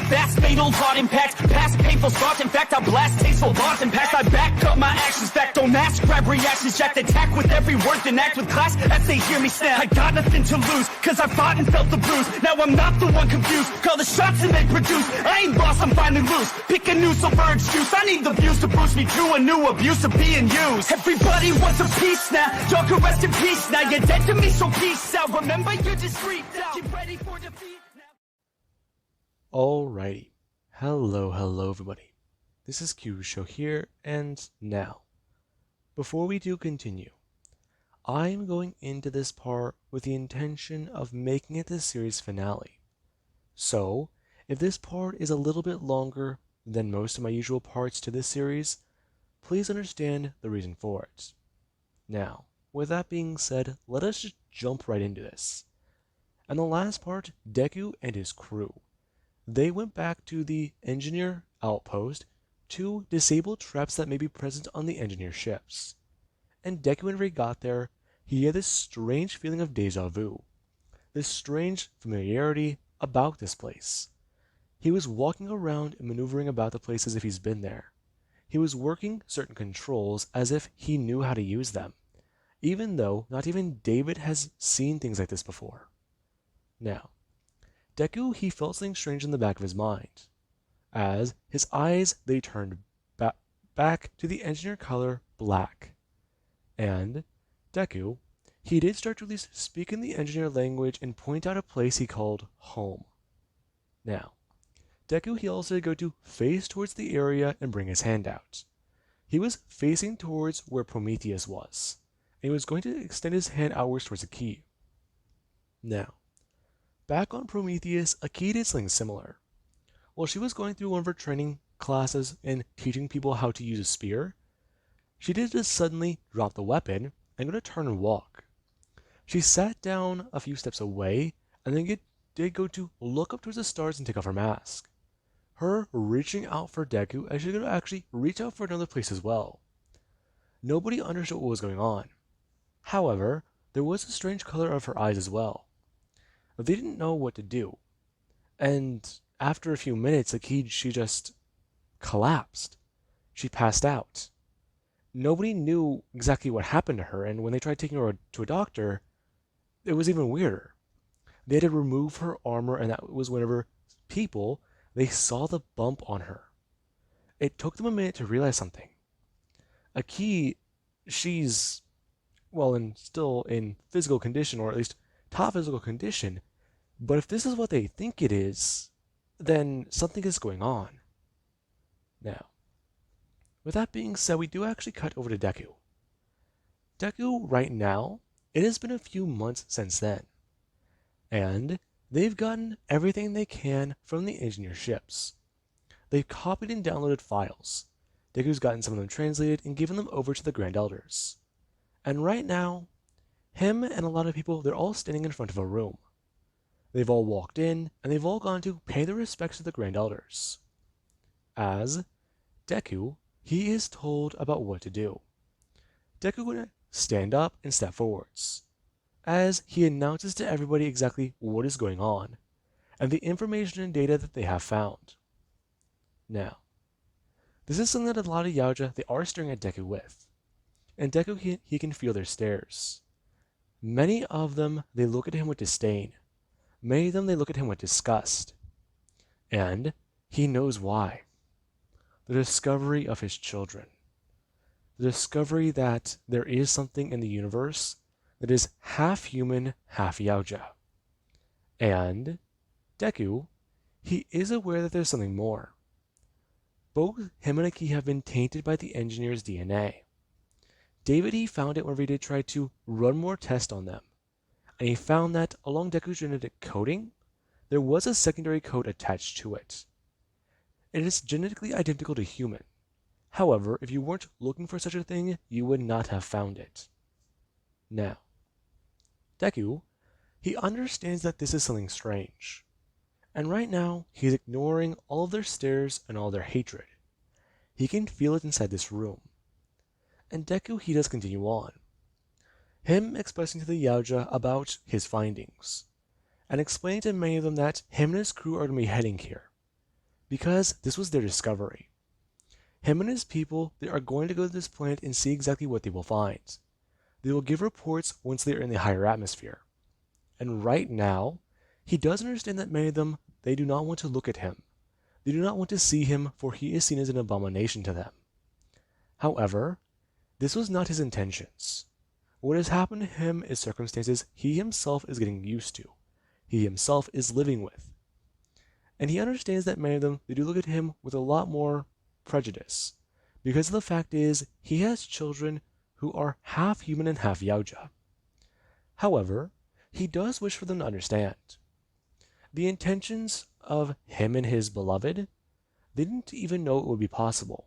fast, fatal thought impact. Past painful thoughts, in fact, I blast tasteful thoughts and past. I back up my actions, fact, don't ask, grab reactions, jacked, attack with every word, then act with class as they hear me snap. I got nothing to lose, cause I fought and felt the bruise. Now I'm not the one confused, call the shots and they produce. I ain't lost, I'm finally loose, pick a new silver excuse. I need the views to boost me to a new abuse of being used. Everybody wants a piece now, y'all can rest in peace now. You're dead to me, so peace out. Remember, you're discreet now. Get ready for defeat now. Alrighty. Hello everybody. This is Q's show here, and now, before we do continue, I'm going into this part with the intention of making it the series finale. So, if this part is a little bit longer than most of my usual parts to this series, please understand the reason for it. Now, with that being said, let us just jump right into this. In the last part, Deku and his crew, they went back to the engineer outpost to disable traps that may be present on the engineer ships. And Deku, whenever he got there, he had this strange feeling of deja vu, this strange familiarity about this place. He was walking around and maneuvering about the place as if he's been there. He was working certain controls as if he knew how to use them, even though not even David has seen things like this before. Now, Deku, he felt something strange in the back of his mind, as his eyes, they turned back to the engineer color black. And Deku, he did start to at least speak in the engineer language and point out a place he called home. Now, Deku, he also did go to face towards the area and bring his hand out. He was facing towards where Prometheus was, and he was going to extend his hand outwards towards a key. Now, back on Prometheus, Aki did something similar. While she was going through one of her training classes and teaching people how to use a spear, she did just suddenly drop the weapon and go to turn and walk. She sat down a few steps away and then did go to look up towards the stars and take off her mask. Her reaching out for Deku as she was going to actually reach out for another place as well. Nobody understood what was going on. However, there was a strange color of her eyes as well. They didn't know what to do. And after a few minutes, she just collapsed. She passed out. Nobody knew exactly what happened to her, and when they tried taking her to a doctor, it was even weirder. They had to remove her armor, and that was whenever people, they saw the bump on her. It took them a minute to realize something. Aki, she's, still in physical condition, or at least top physical condition, but if this is what they think it is, then something is going on. Now, with that being said, we do actually cut over to Deku. Deku, right now, it has been a few months since then, and they've gotten everything they can from the engineer ships. They've copied and downloaded files. Deku's gotten some of them translated and given them over to the Grand Elders. And right now, him and a lot of people, they're all standing in front of a room. They've all walked in, and they've all gone to pay their respects to the Grand Elders. As Deku, he is told about what to do. Deku will stand up and step forwards, as he announces to everybody exactly what is going on, and the information and data that they have found. Now, this is something that a lot of yautja, they are staring at Deku with, and Deku, he can feel their stares. Many of them, they look at him with disdain. Many of them, they look at him with disgust. And he knows why. The discovery of his children. The discovery that there is something in the universe that is half human, half yautja. And Deku, he is aware that there's something more. Both him and Aki have been tainted by the engineer's DNA. David, he found it whenever he did try to run more tests on them, and he found that along Deku's genetic coding, there was a secondary code attached to it. It is genetically identical to human. However, if you weren't looking for such a thing, you would not have found it. Now, Deku, he understands that this is something strange, and right now, he's ignoring all of their stares and all their hatred. He can feel it inside this room. And Deku, he does continue on. Him expressing to the yautja about his findings, and explaining to many of them that him and his crew are going to be heading here. because this was their discovery. Him and his people, they are going to go to this planet and see exactly what they will find. They will give reports once they are in the higher atmosphere. And right now, he does understand that many of them, they do not want to look at him. They do not want to see him, for he is seen as an abomination to them. However, this was not his intentions. What has happened to him is circumstances he himself is getting used to, he himself is living with. And he understands that many of them, they do look at him with a lot more prejudice, because the fact is, he has children who are half human and half yautja. However, he does wish for them to understand. The intentions of him and his beloved, they didn't even know it would be possible.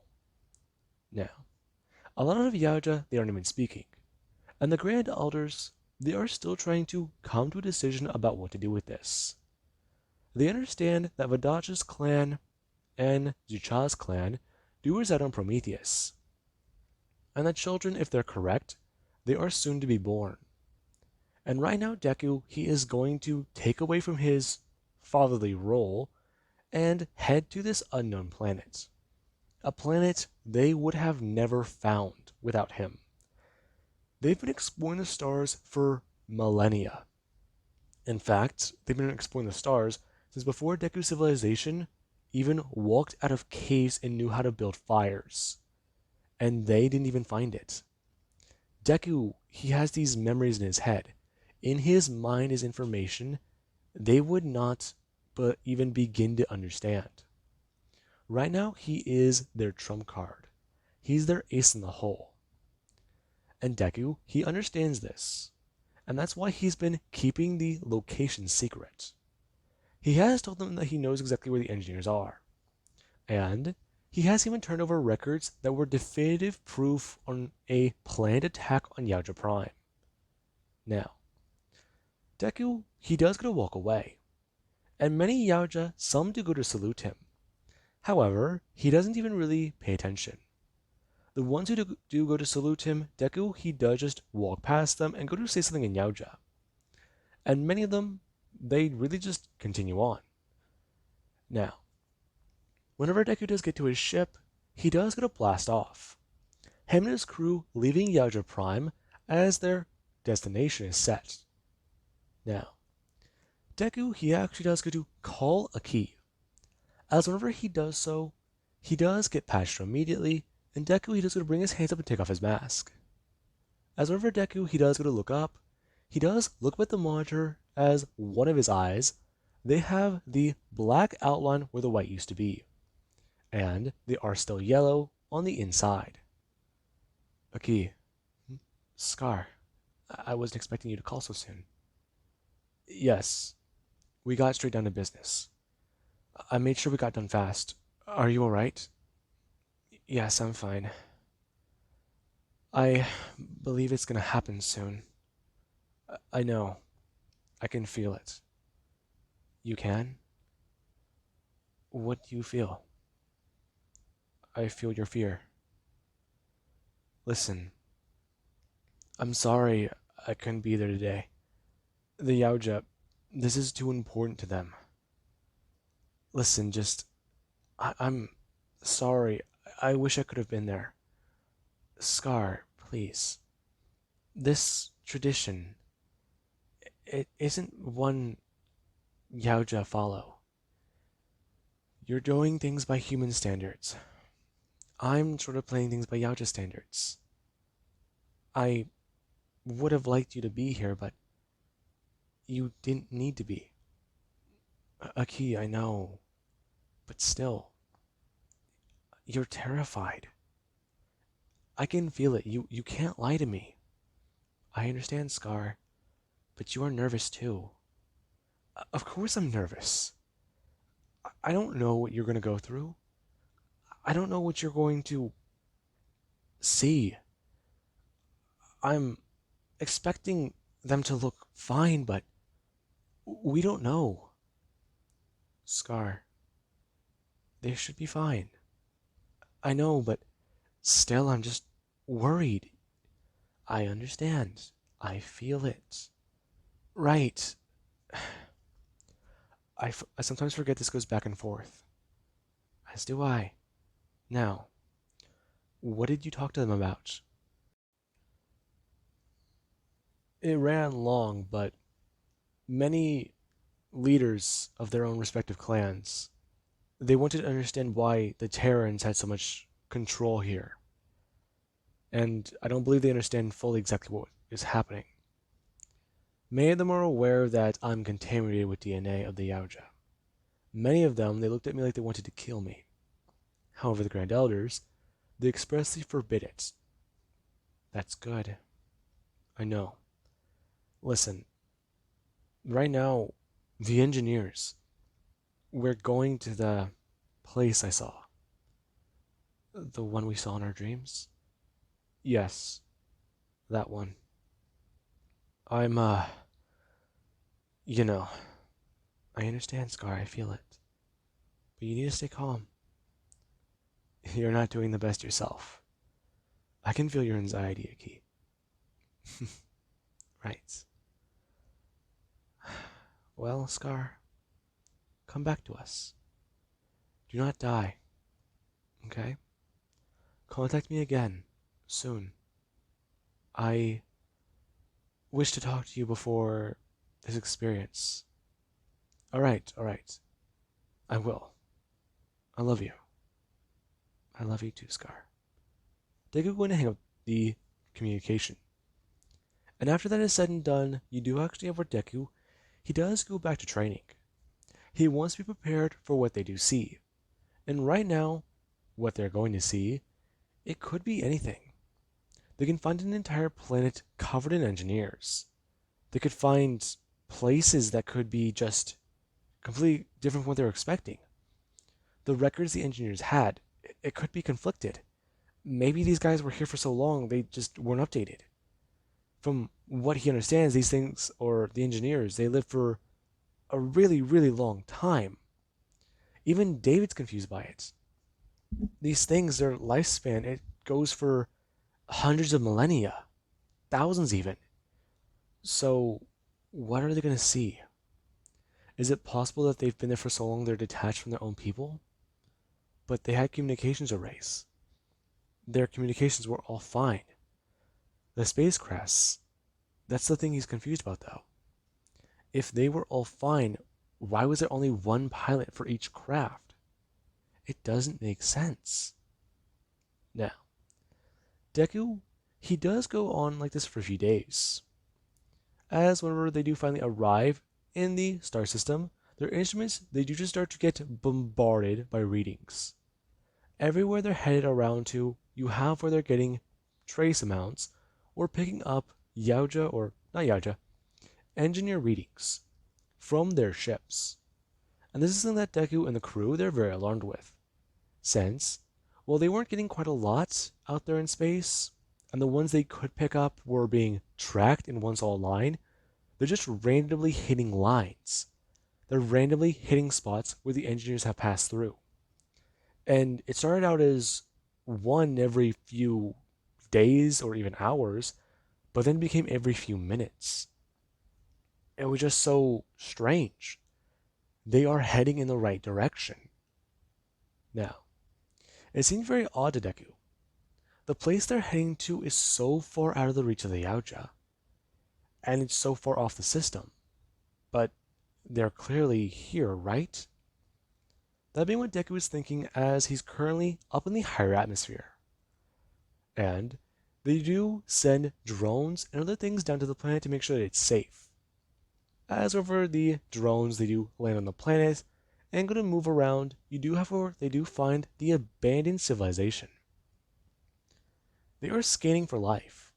Now, a lot of yautja, they aren't even speaking, and the Grand Elders, they are still trying to come to a decision about what to do with this. They understand that Vadach's clan and Zucha's clan do reside on Prometheus, and that children, if they're correct, they are soon to be born. And right now, Deku, he is going to take away from his fatherly role and head to this unknown planet. A planet they would have never found without him. They've been exploring the stars for millennia. In fact, they've been exploring the stars since before Deku's civilization even walked out of caves and knew how to build fires. And they didn't even find it. Deku, he has these memories in his head. In his mind is information they would not but even begin to understand. Right now, he is their trump card. He's their ace in the hole. And Deku, he understands this. And that's why he's been keeping the location secret. He has told them that he knows exactly where the engineers are. And he has even turned over records that were definitive proof on a planned attack on Yautja Prime. Now, Deku, he does get to walk away. And many Yautja, some do go to salute him. However, he doesn't even really pay attention. The ones who do go to salute him, Deku, he does just walk past them and go to say something in yautja. And many of them, they really just continue on. Now, whenever Deku does get to his ship, he does get to blast off. Him and his crew leaving Yautja Prime as their destination is set. Now, Deku, he actually does get to call a key. As whenever he does so, he does get patched through immediately, and Deku, he does go to bring his hands up and take off his mask. As whenever Deku, he does go to look up, he does look up at the monitor as one of his eyes, they have the black outline where the white used to be, and they are still yellow on the inside. Aki, Scar, I wasn't expecting you to call so soon. Yes, we got straight down to business. I made sure we got done fast. Are you alright? Yes, I'm fine. I believe it's gonna happen soon. I know. I can feel it. You can? What do you feel? I feel your fear. Listen, I'm sorry I couldn't be there today. The yautja, this is too important to them. Listen, I'm sorry. I wish I could have been there. Scar, please. This tradition, it isn't one yautja follow. You're doing things by human standards. I'm sort of playing things by yautja standards. I would have liked you to be here, but you didn't need to be. Aki, I know, but still, you're terrified. I can feel it. You can't lie to me. I understand, Scar, but you are nervous too. Of course I'm nervous. I don't know what you're going to go through. I don't know what you're going to see. I'm expecting them to look fine, but we don't know. Scar, they should be fine. I know, but still I'm just worried. I understand. I feel it. Right. I sometimes forget this goes back and forth. As do I. Now, what did you talk to them about? It ran long, but many leaders of their own respective clans, they wanted to understand why the Terrans had so much control here. And I don't believe they understand fully exactly what is happening. Many of them are aware that I'm contaminated with DNA of the yautja. Many of them, they looked at me like they wanted to kill me. However, the Grand Elders, they expressly forbid it. That's good. I know. Listen, right now, the engineers, we're going to the place I saw. The one we saw in our dreams? Yes, that one. I'm, you know, I understand, Scar, I feel it. But you need to stay calm. You're not doing the best yourself. I can feel your anxiety, Aki. Right. Well, Scar, come back to us. Do not die, okay? Contact me again, soon. I wish to talk to you before this experience. Alright, alright. I will. I love you. I love you too, Scar. Deku going to hang up the communication. And after that is said and done, you do actually have where Deku, he does go back to training. He wants to be prepared for what they do see. And right now, what they're going to see, it could be anything. They can find an entire planet covered in engineers. They could find places that could be just completely different from what they were expecting. The records the engineers had, it could be conflicted. Maybe these guys were here for so long, they just weren't updated. From what he understands, these things, or the engineers, they live for a really, really long time. Even David's confused by it. These things, their lifespan, it goes for hundreds of millennia, thousands even. So, what are they going to see? Is it possible that they've been there for so long they're detached from their own people? But they had communications arrays. Their communications were all fine. The spacecrafts, that's the thing he's confused about though. If they were all fine, why was there only one pilot for each craft? It doesn't make sense. Now, Deku, he does go on like this for a few days. As whenever they do finally arrive in the star system, their instruments, they do just start to get bombarded by readings. Everywhere they're headed around to, you have where they're getting trace amounts or picking up yautja or not yautja, engineer readings from their ships. And this is something that Deku and the crew they're very alarmed with. Since, well, they weren't getting quite a lot out there in space, and the ones they could pick up were being tracked in one solid line, they're just randomly hitting lines. They're randomly hitting spots where the engineers have passed through. And it started out as one every few days or even hours, but then became every few minutes. It was just so strange. They are heading in the right direction. Now, it seems very odd to Deku. The place they're heading to is so far out of the reach of the yautja, and it's so far off the system. But they're clearly here, right? That being what Deku is thinking as he's currently up in the higher atmosphere. And they do send drones and other things down to the planet to make sure that it's safe. As over the drones, they do land on the planet and go to move around, you do, however, they do find the abandoned civilization. They are scanning for life.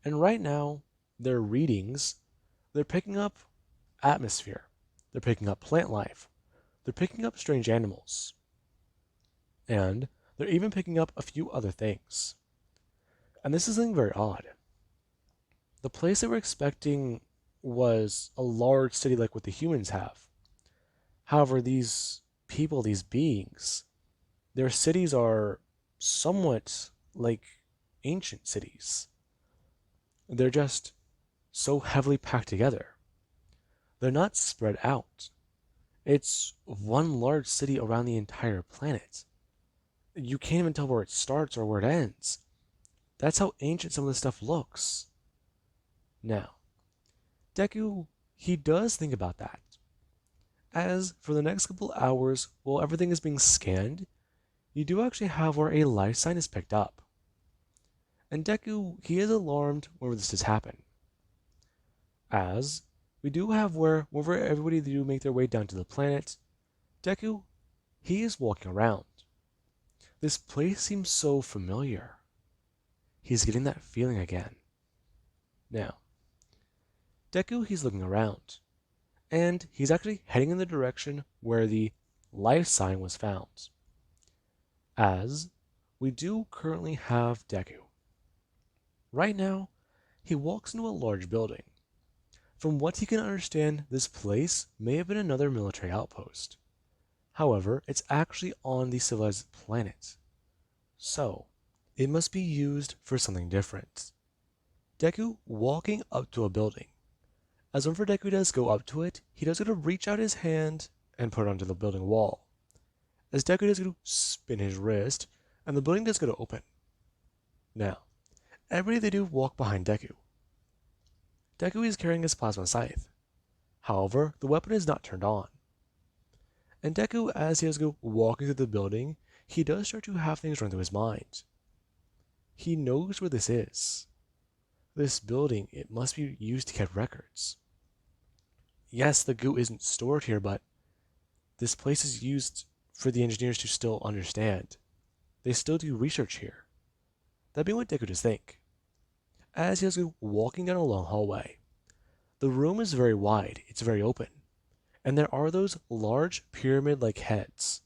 And right now, their readings, they're picking up atmosphere. They're picking up plant life. They're picking up strange animals. And they're even picking up a few other things. And this is something very odd. The place they were expecting was a large city like what the humans have. However, these people, these beings, their cities are somewhat like ancient cities. They're just so heavily packed together. They're not spread out. It's one large city around the entire planet. You can't even tell where it starts or where it ends. That's how ancient some of this stuff looks. Now, Deku, he does think about that. As for the next couple hours, while everything is being scanned, you do actually have where a life sign is picked up. And Deku, he is alarmed whenever this does happen. As we do have wherever everybody do make their way down to the planet, Deku, he is walking around. This place seems so familiar. He's getting that feeling again. Now, Deku, he's looking around, and he's actually heading in the direction where the life sign was found. As we do currently have Deku. Right now, he walks into a large building. From what he can understand, this place may have been another military outpost. However, it's actually on the civilized planet. So, it must be used for something different. Deku walking up to a building. As whenever Deku does go up to it, he does go to reach out his hand and put it onto the building wall. As Deku does go to spin his wrist, and the building does go to open. Now, everybody they do walk behind Deku. Deku is carrying his plasma scythe. However, the weapon is not turned on. And Deku, as he does go walking through the building, he does start to have things run through his mind. He knows where this is. This building, it must be used to get records. Yes, the goo isn't stored here, but this place is used for the engineers to still understand. They still do research here. That'd be what Deku does think. As he is walking down a long hallway, the room is very wide, it's very open, and there are those large pyramid-like heads.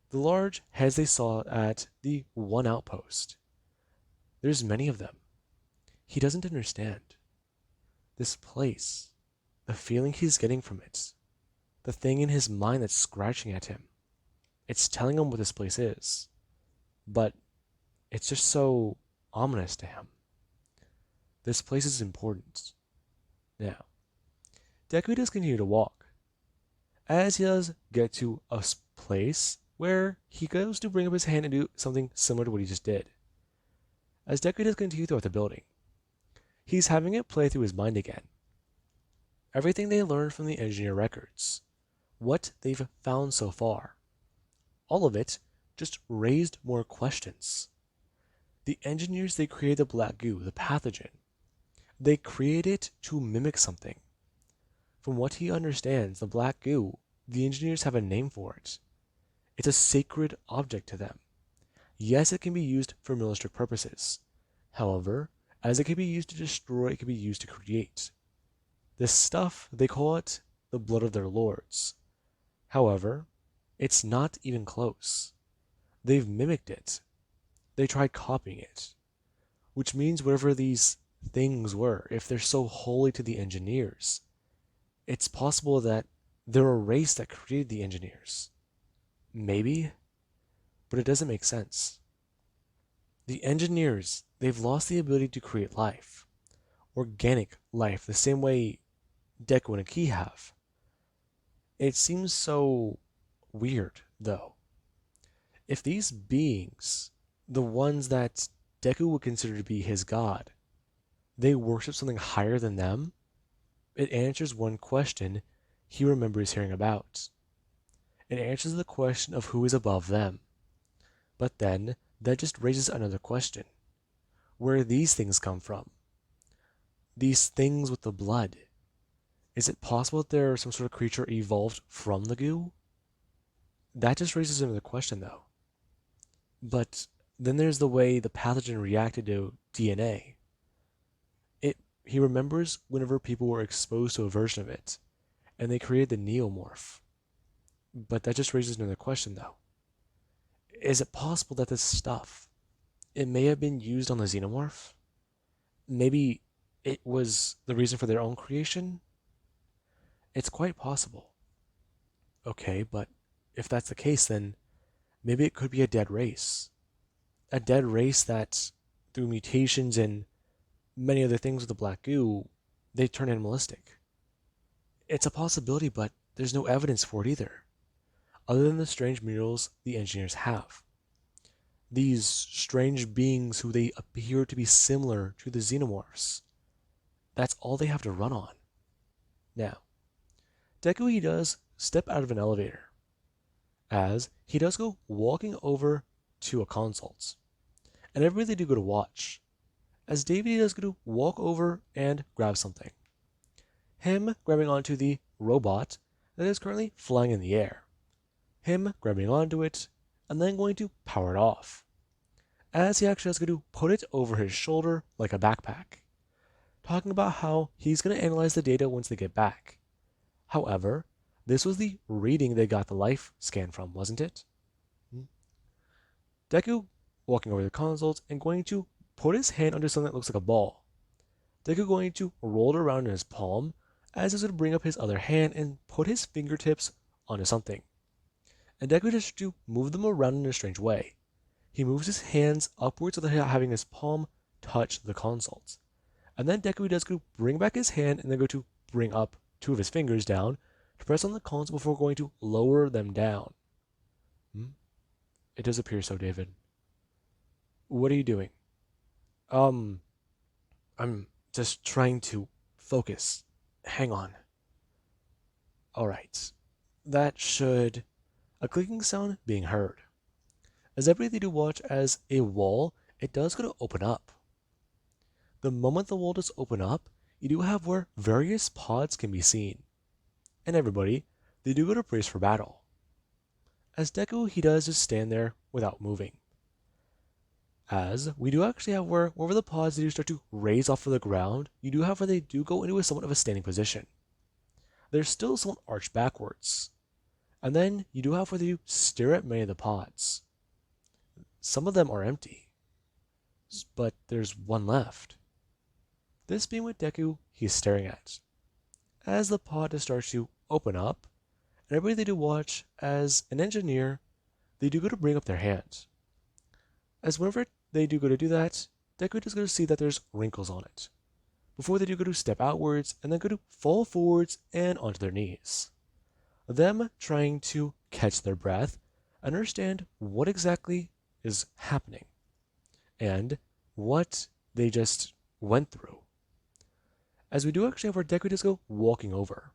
The large heads they saw at the one outpost. There's many of them. He doesn't understand. This place, the feeling he's getting from it, the thing in his mind that's scratching at him, it's telling him what this place is. But it's just so ominous to him. This place is important. Now, Deku does continue to walk. As he does get to a place where he goes to bring up his hand and do something similar to what he just did. As Deku does continue throughout the building, he's having it play through his mind again. Everything they learned from the engineer records, what they've found so far, all of it just raised more questions. The engineers, they created the black goo, the pathogen. They created it to mimic something. From what he understands, the black goo, the engineers have a name for it. It's a sacred object to them. Yes, it can be used for military purposes. However, as it can be used to destroy, it can be used to create. This stuff, they call it the blood of their lords. However, it's not even close. They've mimicked it. They tried copying it. Which means whatever these things were, if they're so holy to the engineers, it's possible that they're a race that created the engineers. Maybe, but it doesn't make sense. The engineers, they've lost the ability to create life. Organic life, the same way Deku and Aki have. It seems so weird, though. If these beings, the ones that Deku would consider to be his god, they worship something higher than them, it answers one question he remembers hearing about. It answers the question of who is above them. But then, that just raises another question. Where these things come from? These things with the blood. Is it possible that they're some sort of creature evolved from the goo? That just raises another question, though. But then there's the way the pathogen reacted to DNA. He remembers whenever people were exposed to a version of it, and they created the neomorph. But that just raises another question, though. Is it possible that this stuff, it may have been used on the xenomorph? Maybe it was the reason for their own creation? It's quite possible. Okay, but if that's the case, then maybe it could be a dead race. A dead race that, through mutations and many other things with the black goo, they turn animalistic. It's a possibility, but there's no evidence for it either, other than the strange murals the engineers have. These strange beings who they appear to be similar to the xenomorphs. That's all they have to run on. Now, Deku he does step out of an elevator, as he does go walking over to a consult. And everybody they do go to watch, as David does go to walk over and grab something. Him grabbing onto the robot that is currently flying in the air. Him grabbing onto it, and then going to power it off, as he actually has to go to put it over his shoulder like a backpack, talking about how he's going to analyze the data once they get back. However, this was the reading they got the life scan from, wasn't it? Deku walking over the console and going to put his hand under something that looks like a ball. Deku going to roll it around in his palm, as he's going to bring up his other hand and put his fingertips onto something. And Deku just to move them around in a strange way. He moves his hands upwards without having his palm touch the console. And then Deku does go to bring back his hand and then go to bring up two of his fingers down to press on the console before going to lower them down. It does appear so, David. What are you doing? I'm just trying to focus. Hang on. Alright. That should... A clicking sound being heard. As everybody do watch as a wall, it does go to open up. The moment the wall does open up, you do have where various pods can be seen. And everybody, they do go to brace for battle. As Deku, he does just stand there without moving. As we do actually have where the pods do start to raise off of the ground, you do have where they do go into somewhat of a standing position. They're still somewhat arched backwards. And then you do have where they do stare at many of the pods. Some of them are empty, but there's one left. This being what Deku he's staring at. As the pod starts to open up, and everybody they do watch as an engineer, they do go to bring up their hand. As whenever they do go to do that, Deku is going to see that there's wrinkles on it, before they do go to step outwards and then go to fall forwards and onto their knees. Them trying to catch their breath, understand what exactly is happening, and what they just went through. As we do actually have our Deku does go walking over.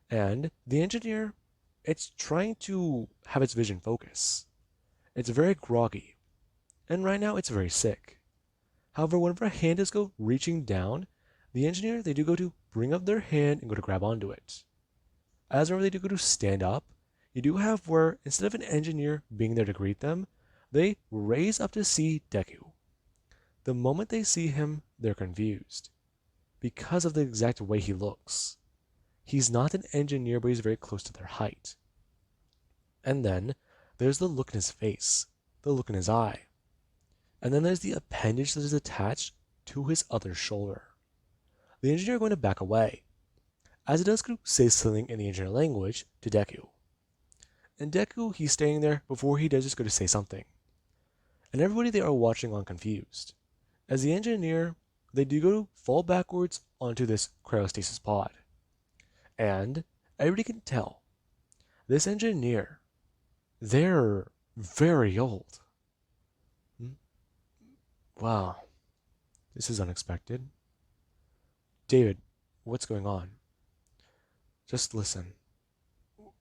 And the engineer, it's trying to have its vision focus. It's very groggy. And right now it's very sick. However, whenever a hand does go reaching down, the engineer, they do go to bring up their hand and go to grab onto it. As whenever they do go to stand up, you do have where, instead of an engineer being there to greet them, they raise up to see Deku. The moment they see him, they're confused, because of the exact way he looks. He's not an engineer, but he's very close to their height. And then, there's the look in his face, the look in his eye. And then there's the appendage that is attached to his other shoulder. The engineer going to back away, as it does say something in the engineer language to Deku. And Deku, he's staying there before he does just go to say something. And everybody they are watching on confused, as the engineer, they do go to fall backwards onto this cryostasis pod. And everybody can tell, this engineer, they're very old. Wow, this is unexpected. David, what's going on? Just listen.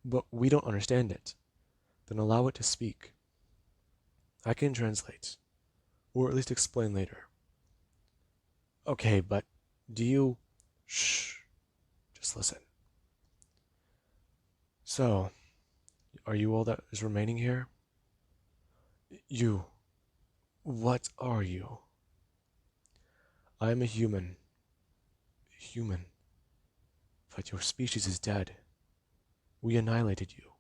But we don't understand it. Then allow it to speak. I can translate, or at least explain later. Okay, but do you... Shh. Just listen. So, are you all that is remaining here? You. What are you? I am a human. Human. But your species is dead. We annihilated you.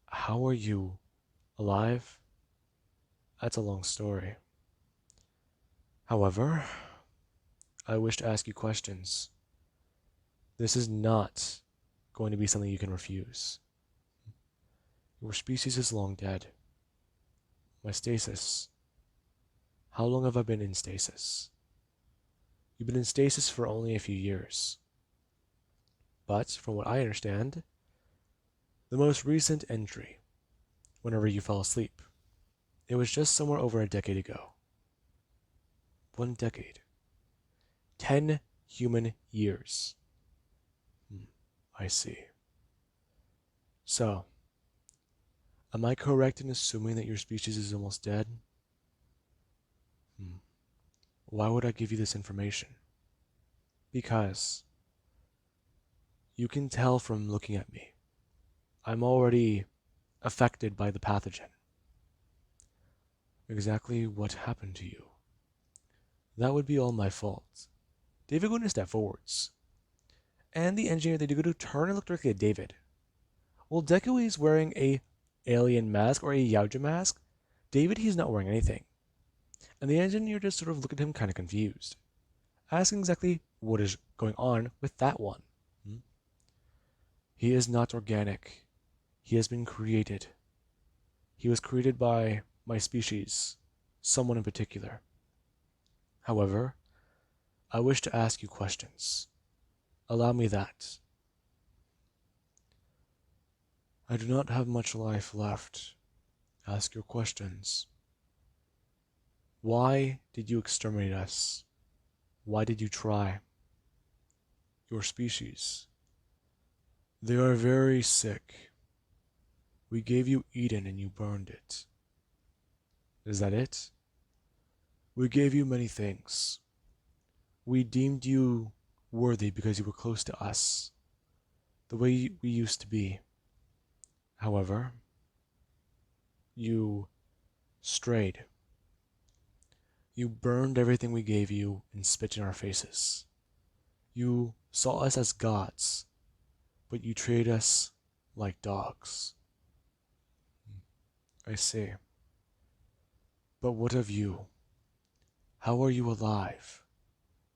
How are you alive? That's a long story. However, I wish to ask you questions. This is not going to be something you can refuse. Your species is long dead. My stasis. How long have I been in stasis? You've been in stasis for only a few years. But from what I understand, the most recent entry, whenever you fell asleep, it was just somewhere over a decade ago. 1 decade. 10 human years. I see. So, am I correct in assuming that your species is almost dead? Why would I give you this information? Because you can tell from looking at me, I'm already affected by the pathogen. Exactly what happened to you? That would be all my fault. David going to step forwards. And the engineer, they do go to turn and look directly at David. Well, Deku is wearing a alien mask or a yautja mask. David, he's not wearing anything. And the engineer just sort of look at him kind of confused, asking exactly what is going on with that one. He is not organic. He has been created. He was created by my species, someone in particular. However, I wish to ask you questions. Allow me that. I do not have much life left. Ask your questions. Why did you exterminate us? Why did you try? Your species. They are very sick. We gave you Eden and you burned it. Is that it? We gave you many things. We deemed you worthy because you were close to us, the way we used to be. However, you strayed. You burned everything we gave you and spit in our faces. You saw us as gods, but you treated us like dogs. I see. But what of you? How are you alive?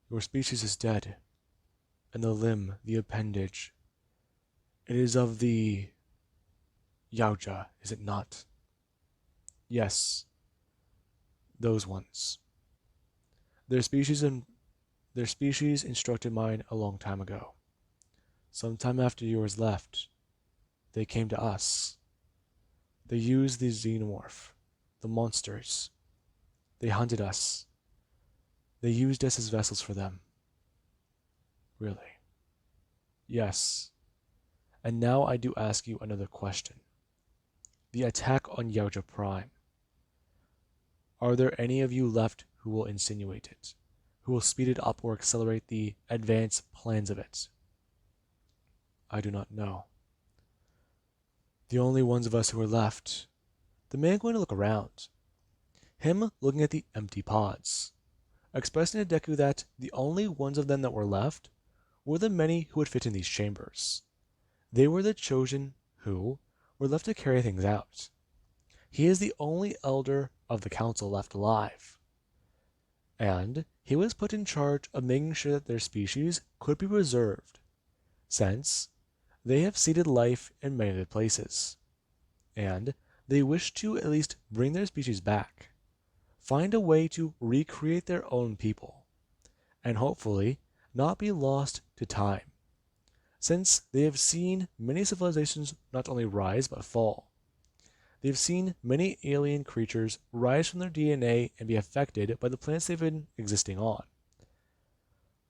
Your species is dead, and the limb, the appendage, it is of the yautja, is it not? Yes, those ones. Their species instructed mine a long time ago. Sometime after yours left, they came to us. They used the xenomorph, the monsters. They hunted us. They used us as vessels for them. Really? Yes. And now I do ask you another question. The attack on Yautja Prime. Are there any of you left who will insinuate it? Who will speed it up or accelerate the advanced plans of it? I do not know. The only ones of us who are left, the man going to look around. Him looking at the empty pods, expressing to Deku that the only ones of them that were left were the many who would fit in these chambers. They were the chosen who were left to carry things out. He is the only elder of the council left alive. And he was put in charge of making sure that their species could be preserved, since they have seeded life in many other places, and they wish to at least bring their species back, find a way to recreate their own people, and hopefully not be lost to time, since they have seen many civilizations not only rise but fall. They've seen many alien creatures rise from their DNA and be affected by the planets they've been existing on.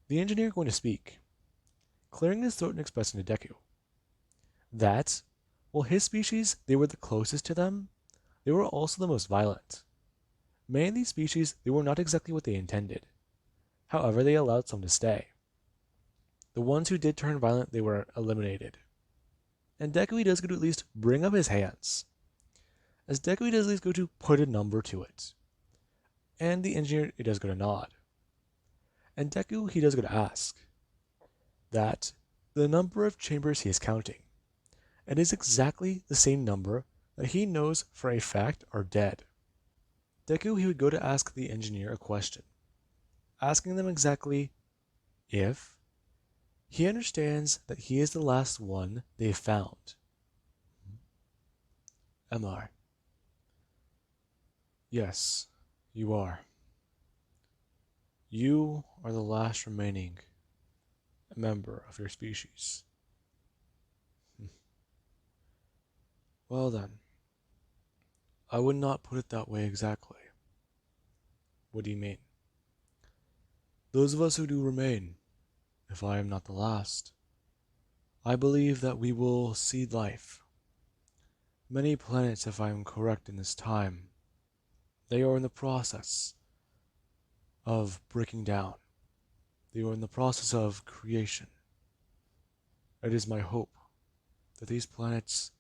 The engineer going to speak, clearing his throat and expressing to Deku that, while his species, they were the closest to them, they were also the most violent. Many of these species, they were not exactly what they intended. However, they allowed some to stay. The ones who did turn violent, they were eliminated. And Deku does go to at least bring up his hands, as Deku does at least go to put a number to it. And the engineer, he does go to nod. And Deku, he does go to ask that the number of chambers he is counting, it is exactly the same number that he knows for a fact are dead. Deku, he would go to ask the engineer a question, asking them exactly if he understands that he is the last one they found. Am I? Yes, you are. You are the last remaining member of your species. Well then, I would not put it that way exactly. What do you mean? Those of us who do remain, if I am not the last, I believe that we will seed life. Many planets, if I am correct in this time, they are in the process of breaking down. They are in the process of creation. It is my hope that these planets,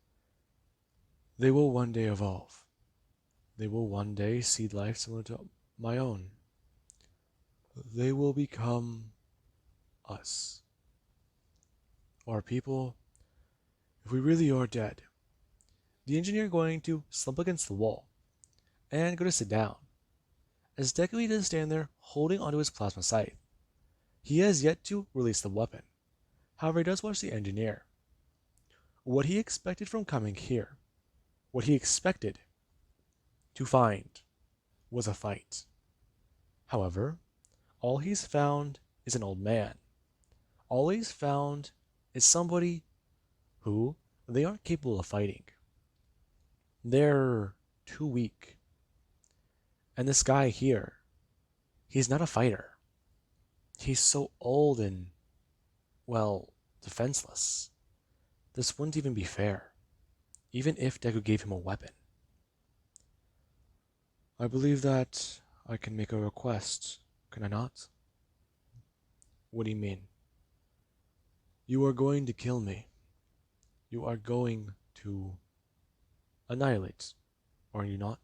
they will one day evolve. They will one day seed life similar to my own. They will become us. Our people, if we really are dead, the engineer going to slump against the wall and go to sit down. As Deku does stand there holding onto his plasma scythe. He has yet to release the weapon. However, he does watch the engineer. What he expected from coming here, what he expected to find, was a fight. However, all he's found is an old man. All he's found is somebody who they aren't capable of fighting. They're too weak. And this guy here, he's not a fighter. He's so old and, well, defenseless. This wouldn't even be fair, even if Deku gave him a weapon. I believe that I can make a request, can I not? What do you mean? You are going to kill me. You are going to annihilate, are you not?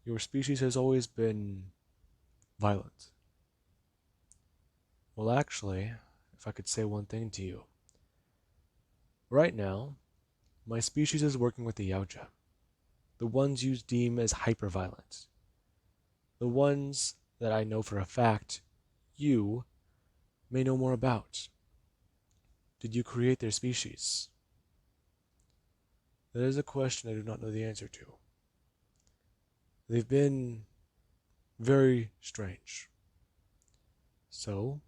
Your species has always been violent. Well, actually, if I could say one thing to you. Right now, my species is working with the yautja, the ones you deem as hyper-violent. The ones that I know for a fact you may know more about. Did you create their species? That is a question I do not know the answer to. They've been very strange. So,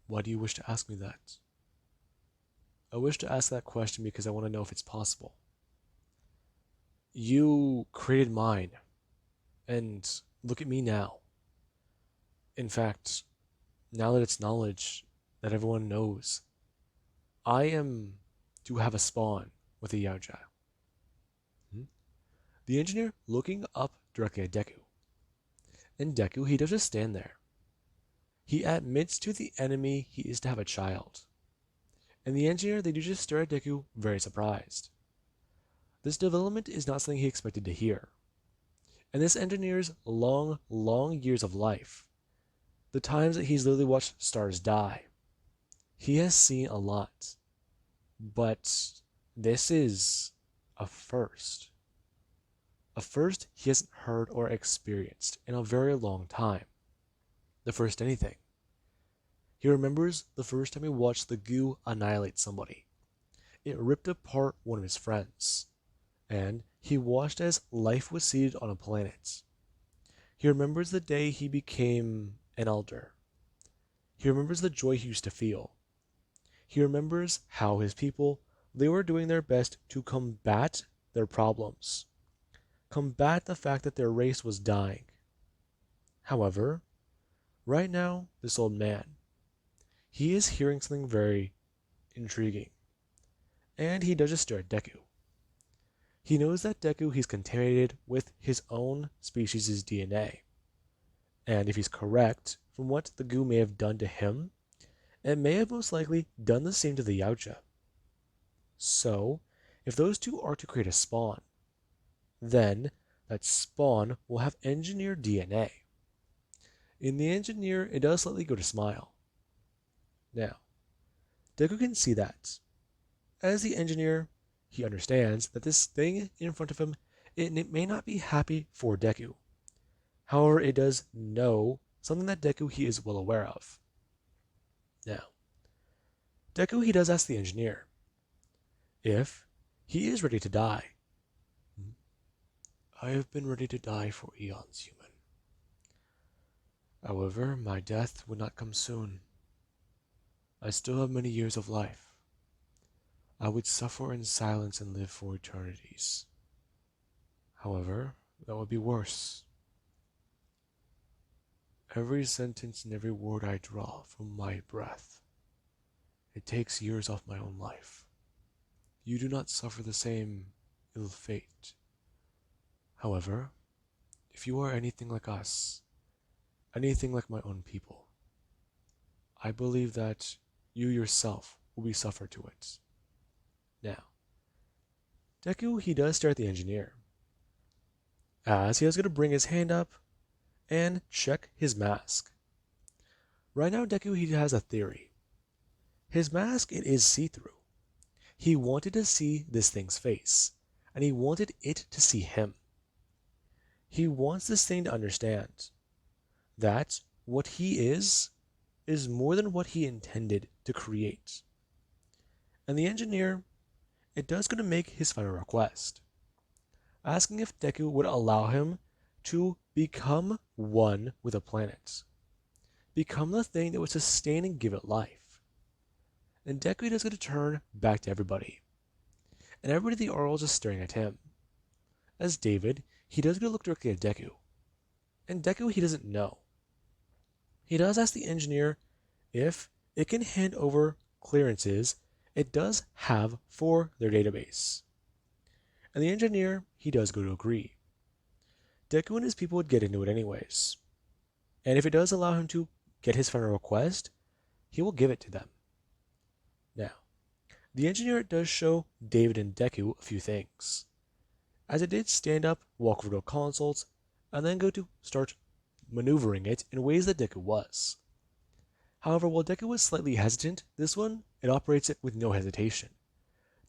why do you wish to ask me that? I wish to ask that question because I want to know if it's possible. You created mine, and look at me now. In fact, now that it's knowledge that everyone knows, I am to have a spawn with a yautja. The engineer looking up directly at Deku. And Deku, he does just stand there. He admits to the enemy he is to have a child. And the engineer, they do just stare at Deku, very surprised. This development is not something he expected to hear. And this engineer's long, long years of life, the times that he's literally watched stars die, he has seen a lot. But this is a first. A first he hasn't heard or experienced in a very long time. The first anything. He remembers the first time he watched the goo annihilate somebody. It ripped apart one of his friends, and he watched as life was seeded on a planet. He remembers the day he became an elder. He remembers the joy he used to feel. He remembers how his people, they were doing their best to combat their problems. Combat the fact that their race was dying. However, right now, this old man, he is hearing something very intriguing. And he does just stare at Deku. He knows that Deku he's contaminated with his own species' DNA. And if he's correct, from what the goo may have done to him, it may have most likely done the same to the yautja. So, if those two are to create a spawn, then that spawn will have engineered DNA. In the engineer, it does slightly go to smile. Now, Deku can see that. As the engineer, he understands that this thing in front of him, it may not be happy for Deku. However, it does know something that Deku he is well aware of. Now, Deku he does ask the engineer if he is ready to die. I have been ready to die for eons, human. However, my death would not come soon. I still have many years of life. I would suffer in silence and live for eternities. However, that would be worse. Every sentence and every word I draw from my breath, it takes years off my own life. You do not suffer the same ill fate. However, if you are anything like us, anything like my own people, I believe that you yourself will be suffered to it. Now, Deku, he does stare at the engineer, as he is going to bring his hand up and check his mask. Right now, Deku, he has a theory. His mask, it is see-through. He wanted to see this thing's face, and he wanted it to see him. He wants this thing to understand that what he is more than what he intended to create. And the engineer, it does going to make his final request, asking if Deku would allow him to become one with a planet, become the thing that would sustain and give it life. And Deku does going to turn back to everybody, and everybody in the Arl is just staring at him. As David, he does going to look directly at Deku, and Deku, he doesn't know. He does ask the engineer if it can hand over clearances it does have for their database. And the engineer, he does go to agree. Deku and his people would get into it anyways. And if it does allow him to get his final request, he will give it to them. Now, the engineer does show David and Deku a few things, as it did stand up, walk over to a console, and then go to start maneuvering it in ways that Deku was. However, while Deku was slightly hesitant, this one, it operates it with no hesitation,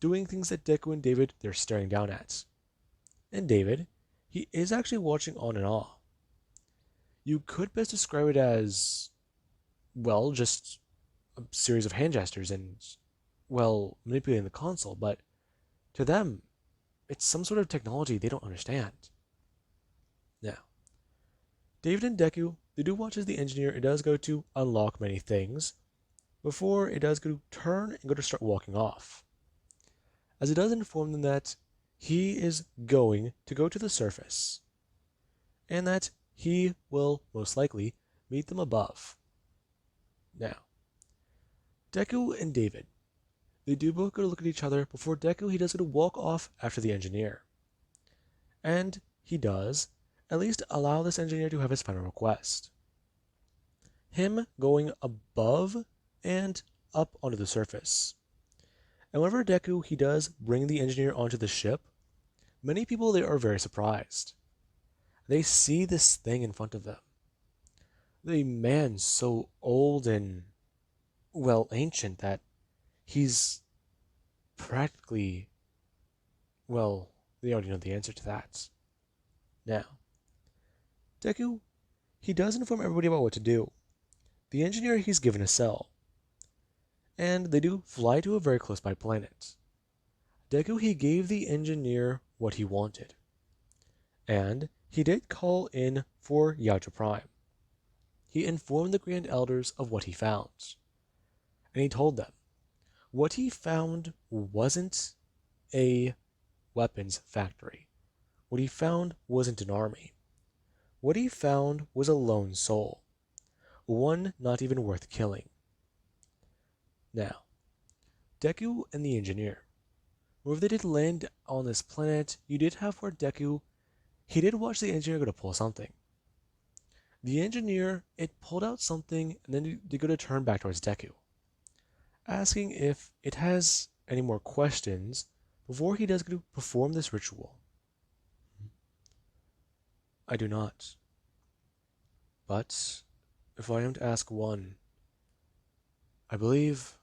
doing things that Deku and David, they're staring down at. And David, he is actually watching on in awe. You could best describe it as, well, just a series of hand gestures and, well, manipulating the console, but to them, it's some sort of technology they don't understand. Now, David and Deku, they do watch as the engineer, it does go to unlock many things, before it does go to turn and go to start walking off. As it does inform them that he is going to go to the surface, and that he will most likely meet them above. Now, Deku and David, they do both go to look at each other before Deku, he does go to walk off after the engineer. And he does at least allow this engineer to have his final request. Him going above and up onto the surface. And whenever Deku, he does bring the engineer onto the ship, many people, they are very surprised. They see this thing in front of them. The man so old and, well, ancient that he's practically, well, they already know the answer to that. Now, Deku, he does inform everybody about what to do. The engineer, he's given a cell. And they do fly to a very close by planet. Deku, he gave the engineer what he wanted. And he did call in for Yautja Prime. He informed the Grand Elders of what he found. And he told them what he found wasn't a weapons factory. What he found wasn't an army. What he found was a lone soul. One not even worth killing. Now, Deku and the engineer. Whenever they did land on this planet, you did have where Deku, he did watch the engineer go to pull something. The engineer, it pulled out something and then they go to turn back towards Deku, asking if it has any more questions before he does go to perform this ritual. I do not. But if I am to ask one, I believe,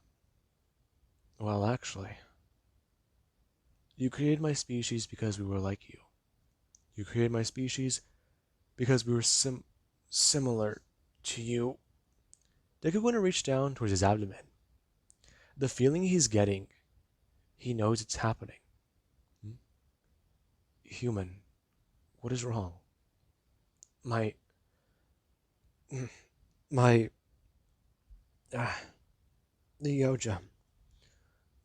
well, actually, you created my species because we were like you. You created my species because we were similar to you. Deku going to reach down towards his abdomen. The feeling he's getting, he knows it's happening. Human, what is wrong? My, the yautja.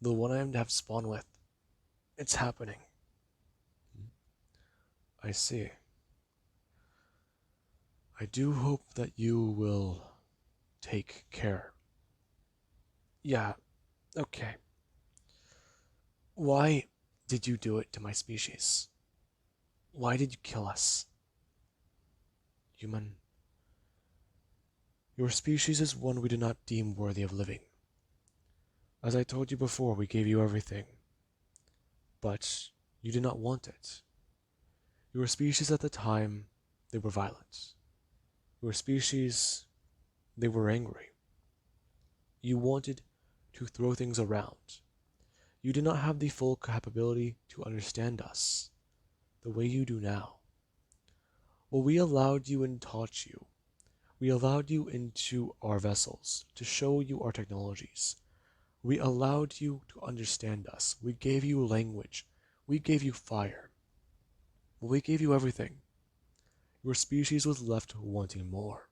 The one I am to have spawn with. It's happening. I see. I do hope that you will take care. Yeah, okay. Why did you do it to my species? Why did you kill us? Human, your species is one we do not deem worthy of living. As I told you before, we gave you everything, but you did not want it. Your species at the time, they were violent. Your species, they were angry. You wanted to throw things around. You did not have the full capability to understand us the way you do now. Well, we allowed you and taught you. We allowed you into our vessels to show you our technologies. We allowed you to understand us. We gave you language. We gave you fire. We gave you everything. Your species was left wanting more.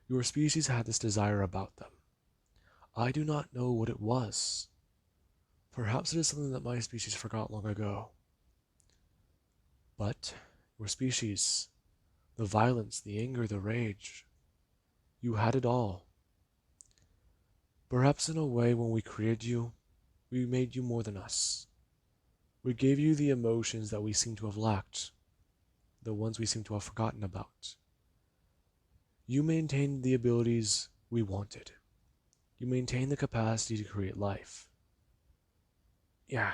Your species had this desire about them. I do not know what it was. Perhaps it is something that my species forgot long ago. But your species, the violence, the anger, the rage, you had it all. Perhaps in a way, when we created you, we made you more than us. We gave you the emotions that we seem to have lacked, the ones we seem to have forgotten about. You maintained the abilities we wanted. You maintained the capacity to create life. Yeah,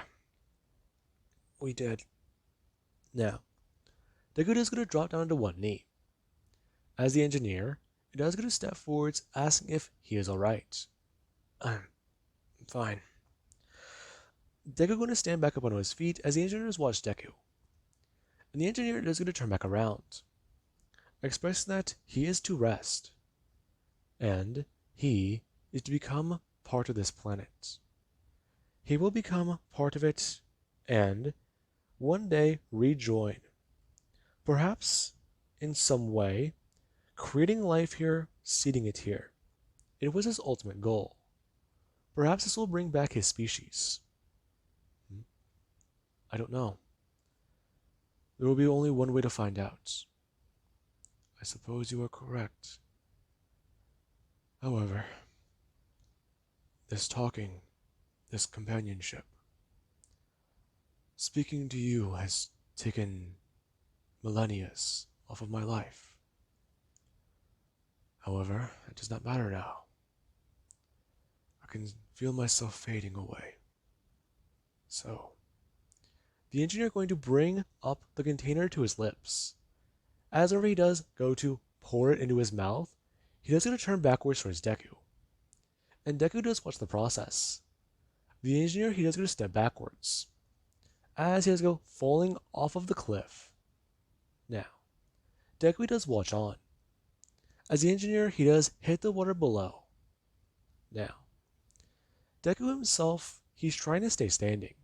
we did. Now, Deku is going to drop down to one knee. As the engineer, it is going to step forwards, asking if he is alright. I'm fine. Deku going to stand back up on his feet as the engineers watch Deku. And the engineer is going to turn back around, expressing that he is to rest, and he is to become part of this planet. He will become part of it, and one day rejoin. Perhaps, in some way, creating life here, seeding it here. It was his ultimate goal. Perhaps this will bring back his species. I don't know. There will be only one way to find out. I suppose you are correct. However, this talking, this companionship, speaking to you has taken millennia off of my life. However, it does not matter now. I can feel myself fading away. So, the engineer going to bring up the container to his lips. As whenever he does go to pour it into his mouth, he does going to turn backwards towards Deku. And Deku does watch the process. The engineer, he does going to step backwards, as he does go falling off of the cliff. Now, Deku does watch on. As the engineer, he does hit the water below. Now, Deku himself, he's trying to stay standing.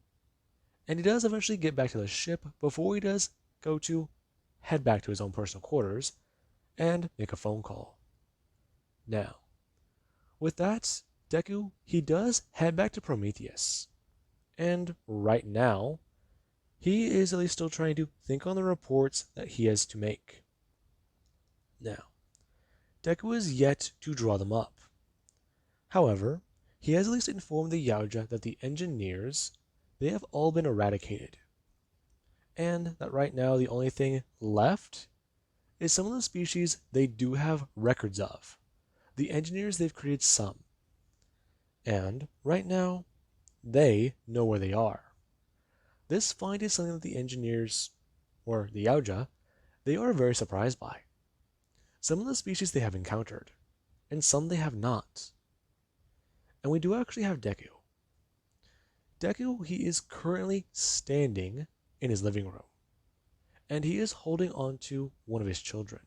And he does eventually get back to the ship before he does go to head back to his own personal quarters and make a phone call. Now, with that, Deku, he does head back to Prometheus. And right now, he is at least still trying to think on the reports that he has to make. Now, Deku is yet to draw them up. However, he has at least informed the yautja that the engineers, they have all been eradicated. And that right now the only thing left is some of the species they do have records of. The engineers, they've created some. And right now, they know where they are. This find is something that the engineers, or the yautja, they are very surprised by. Some of the species they have encountered, and some they have not. And we do actually have Deku. Deku, he is currently standing in his living room, and he is holding on to one of his children.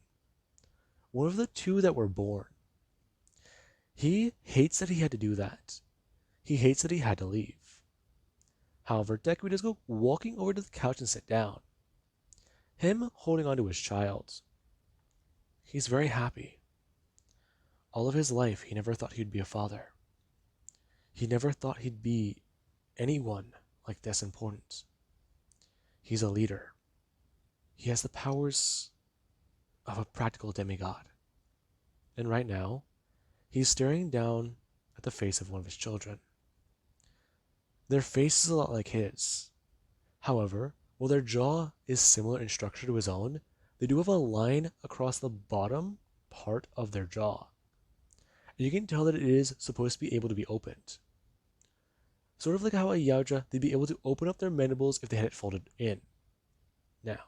One of the two that were born. He hates that he had to do that. He hates that he had to leave. However, Deku does go walking over to the couch and sit down. Him holding on to his child. He's very happy. All of his life, he never thought he'd be a father. He never thought he'd be anyone like this important. He's a leader. He has the powers of a practical demigod. And right now, he's staring down at the face of one of his children. Their face is a lot like his. However, while their jaw is similar in structure to his own, they do have a line across the bottom part of their jaw. And you can tell that it is supposed to be able to be opened. Sort of like how a yautja, they'd be able to open up their mandibles if they had it folded in. Now,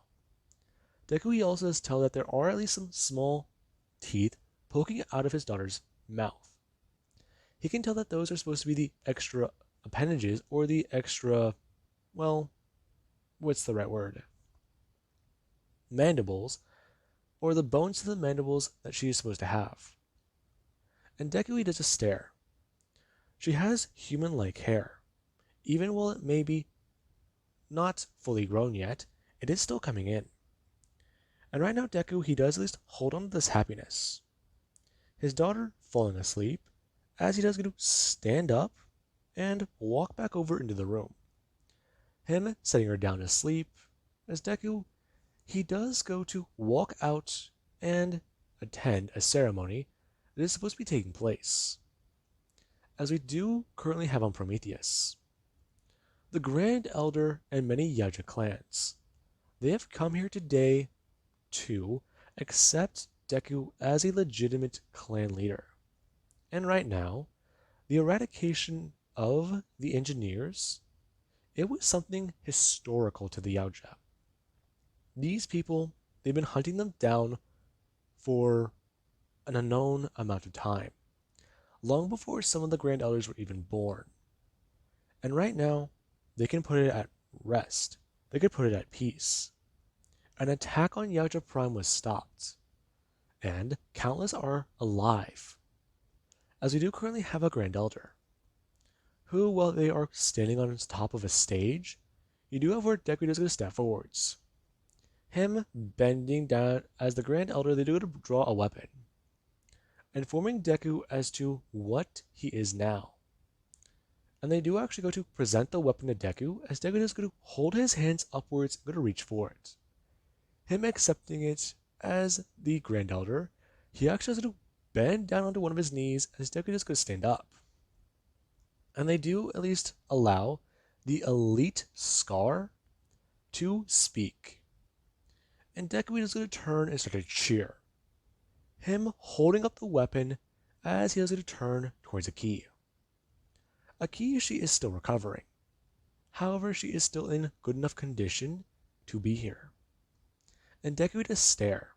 Deku he also does tell that there are at least some small teeth poking out of his daughter's mouth. He can tell that those are supposed to be the extra appendages or the extra, well, what's the right word? Mandibles, or the bones to the mandibles that she is supposed to have. And Deku does a stare. She has human-like hair. Even while it may be not fully grown yet, it is still coming in. And right now Deku, he does at least hold on to this happiness. His daughter falling asleep, as he does get to stand up and walk back over into the room. Him setting her down to sleep, as Deku, he does go to walk out and attend a ceremony that is supposed to be taking place. As we do currently have on Prometheus, the Grand Elder and many yautja clans, they have come here today to accept Deku as a legitimate clan leader. And right now, the eradication of the engineers, it was something historical to the yautja. These people, they've been hunting them down for an unknown amount of time, long before some of the Grand Elders were even born. And right now, they can put it at rest. They could put it at peace. An attack on Yautja Prime was stopped, and countless are alive, as we do currently have a Grand Elder, who, while they are standing on top of a stage, you do have where Deku does go to step forwards. Him bending down as the Grand Elder, they do go to draw a weapon, informing Deku as to what he is now. And they do actually go to present the weapon to Deku, as Deku is going to hold his hands upwards and go to reach for it. Him accepting it as the Grand Elder, he actually has to bend down onto one of his knees as Deku is going to stand up. And they do at least allow the elite Scar to speak. And Deku is going to turn and start to cheer. Him holding up the weapon as he is going to turn towards a key. A key she is still recovering. However, she is still in good enough condition to be here. And Deku does stare.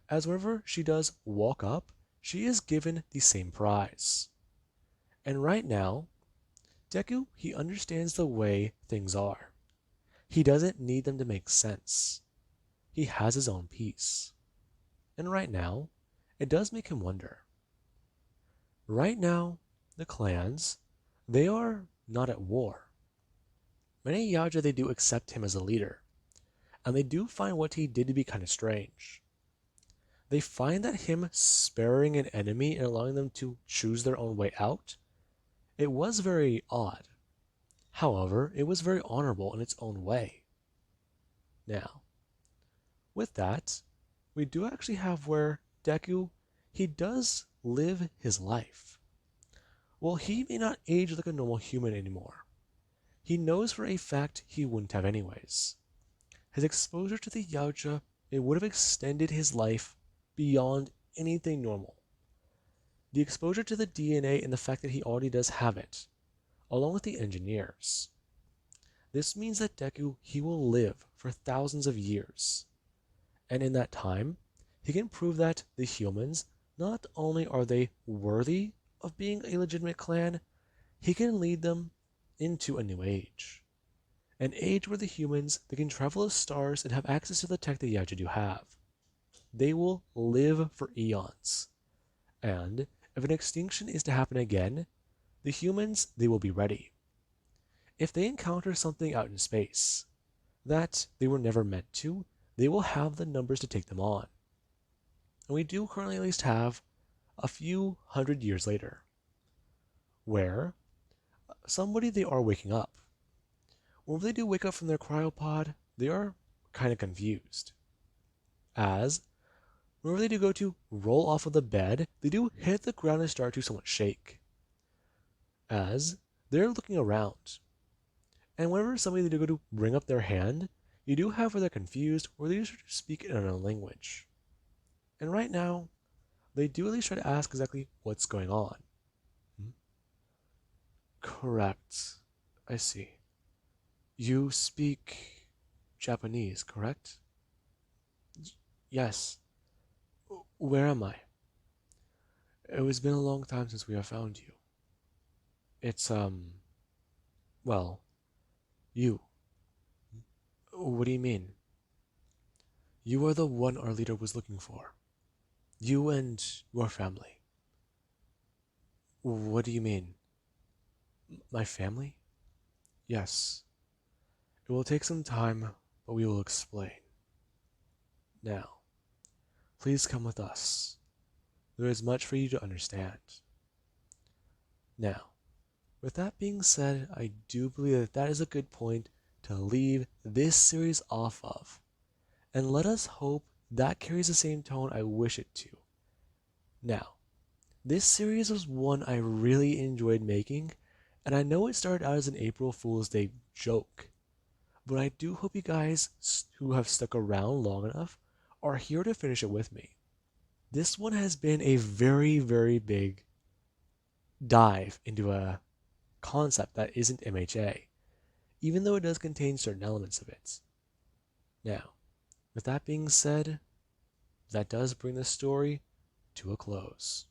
As whenever she does walk up, she is given the same prize. And right now, Deku, he understands the way things are. He doesn't need them to make sense. He has his own peace. And right now, it does make him wonder. Right now, the clans, they are not at war. Many yautja, they do accept him as a leader, and they do find what he did to be kind of strange. They find that him sparing an enemy and allowing them to choose their own way out, it was very odd. However, it was very honorable in its own way. Now, with that, we do actually have where Deku, he does live his life. Well, he may not age like a normal human anymore. He knows for a fact he wouldn't have anyways. His exposure to the yautja, it would have extended his life beyond anything normal. The exposure to the DNA and the fact that he already does have it, along with the engineers. This means that Deku, he will live for thousands of years. And in that time, he can prove that the humans, not only are they worthy of being a legitimate clan, he can lead them into a new age. An age where the humans, they can travel the stars and have access to the tech the yautja do have. They will live for eons. And if an extinction is to happen again, the humans, they will be ready. If they encounter something out in space that they were never meant to, they will have the numbers to take them on. And we do currently at least have a few hundred years later, where somebody they are waking up. Whenever they do wake up from their cryopod, they are kind of confused. As whenever they do go to roll off of the bed, they do hit the ground and start to somewhat shake. As they're looking around. And whenever somebody they do go to bring up their hand, you do have where they're confused or they do start to speak in another language. And right now, they do at least try to ask exactly what's going on. Hmm? Correct. I see. You speak Japanese, correct? Yes. Where am I? It has been a long time since we have found you. It's, well, you. What do you mean? You are the one our leader was looking for. You and your family. What do you mean? My family? Yes. It will take some time, but we will explain. Now, please come with us. There is much for you to understand. Now, with that being said, I do believe that that is a good point to leave this series off of. And let us hope that carries the same tone I wish it to. Now, this series was one I really enjoyed making, and I know it started out as an April Fool's Day joke, but I do hope you guys who have stuck around long enough are here to finish it with me. This one has been a very, very big dive into a concept that isn't MHA, even though it does contain certain elements of it. Now, with that being said, that does bring the story to a close.